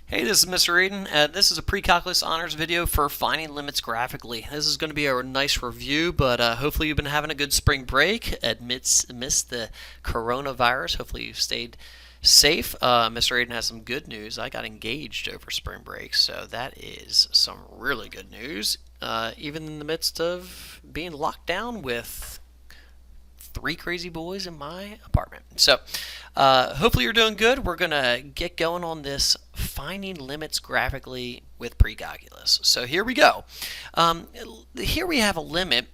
Hey, this is Mr. Eden. This is a pre-calculus honors video for finding limits graphically. This is going to be a nice review, but hopefully you've been having a good spring break amidst the coronavirus. Hopefully you've stayed safe. Mr. Eden has some good news. I got engaged over spring break, so that is some really good news, even in the midst of being locked down with three crazy boys in my apartment. So hopefully you're doing good. We're going to get going on this finding limits graphically with pre-calculus. So here we go. Here we have a limit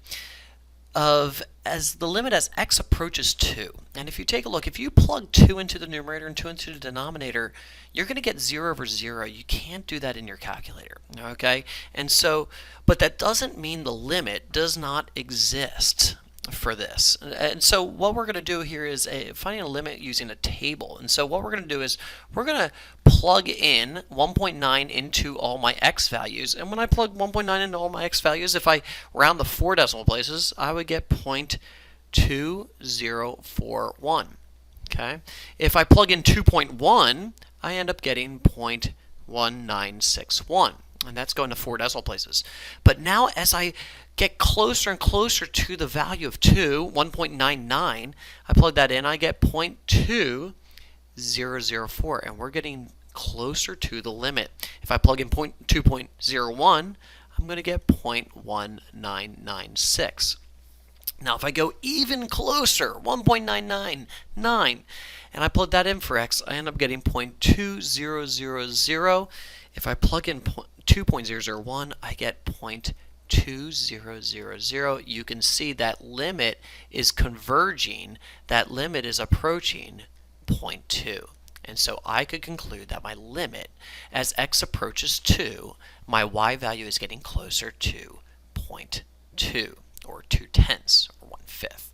of as the limit as x approaches 2. And if you take a look, if you plug 2 into the numerator and 2 into the denominator, you're going to get 0 over 0. You can't do that in your calculator. Okay? And so, but that doesn't mean the limit does not exist for this. And so what we're going to do here is finding a limit using a table. And so what we're going to do is we're going to plug in 1.9 into all my x values. And when I plug 1.9 into all my x values, if I round the 4 decimal places, I would get 0.2041. Okay? If I plug in 2.1, I end up getting 0.1961. And that's going to 4 decimal places. But now as I get closer and closer to the value of 2, 1.99, I plug that in, I get 0.2004, and we're getting closer to the limit. If I plug in 2.01, I'm going to get 0.1996. Now if I go even closer, 1.999, and I plug that in for x, I end up getting 0.2000. If I plug in 2.001, I get 0.2000. You can see that limit is converging, that limit is approaching 0.2. And so I could conclude that my limit as x approaches 2, my y value is getting closer to 0.2, or 2/10, or 1/5.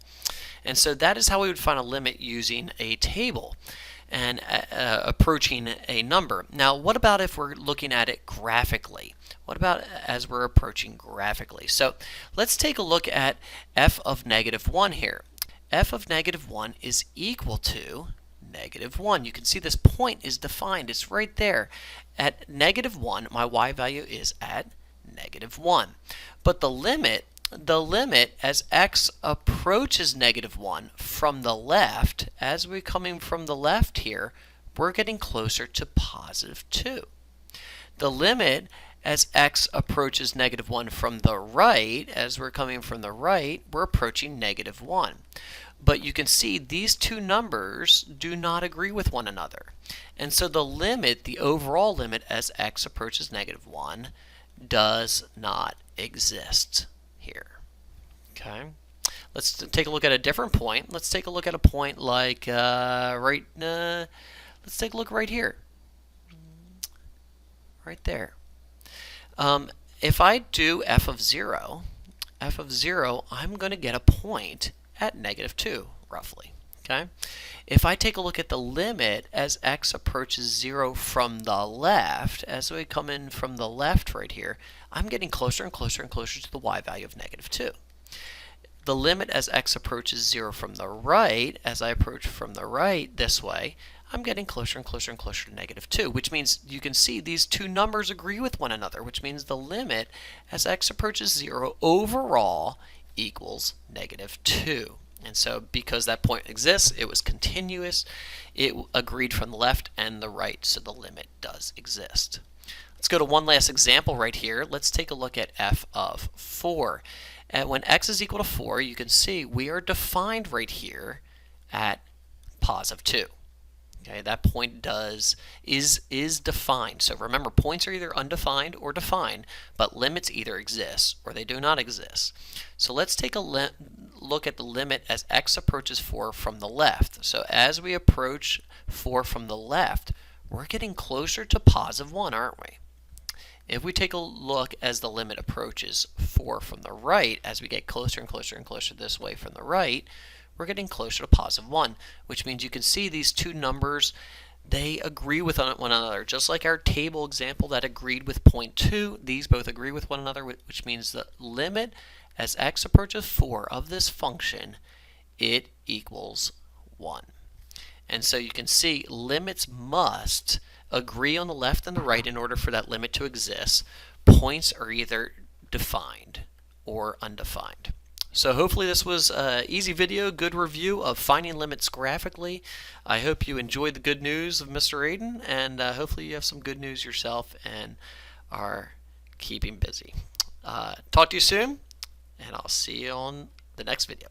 And so that is how we would find a limit using a table and approaching a number. Now, what about if we're looking at it graphically? What about as we're approaching graphically? So let's take a look at f of -1 here. F of -1 is equal to -1. You can see this point is defined. It's right there. At -1, my y value is at -1. But the limit as x approaches -1 from the left, as we're coming from the left here, we're getting closer to +2. The limit as x approaches -1 from the right, as we're coming from the right, we're approaching -1. But you can see these two numbers do not agree with one another. And so the limit, the overall limit as x approaches -1, does not exist here. Okay, let's take a look at a different point. Let's take a look at a point like let's take a look right here, right there. If I do f of 0, I'm going to get a point at -2, roughly. Okay. If I take a look at the limit as x approaches 0 from the left, as we come in from the left right here, I'm getting closer and closer and closer to the y value of -2. The limit as x approaches 0 from the right, as I approach from the right this way, I'm getting closer and closer and closer to -2, which means you can see these two numbers agree with one another, which means the limit as x approaches 0 overall equals -2. And so because that point exists, it was continuous, it agreed from the left and the right, so the limit does exist. Let's go to one last example right here. Let's take a look at f of 4. And when x is equal to 4, you can see we are defined right here at +2. Okay, that point is defined. So remember, points are either undefined or defined, but limits either exist or they do not exist. So let's take a look at the limit as x approaches 4 from the left. So as we approach 4 from the left, we're getting closer to +1, aren't we? If we take a look as the limit approaches 4 from the right, as we get closer and closer and closer this way from the right, we're getting closer to +1, which means you can see these two numbers, they agree with one another. Just like our table example that agreed with 0.2, these both agree with one another, which means the limit as x approaches 4 of this function, it equals 1. And so you can see limits must agree on the left and the right in order for that limit to exist, points are either defined or undefined. So hopefully this was an easy video, good review of finding limits graphically. I hope you enjoyed the good news of Mr. Aiden, and hopefully you have some good news yourself and are keeping busy. Talk to you soon, and I'll see you on the next video.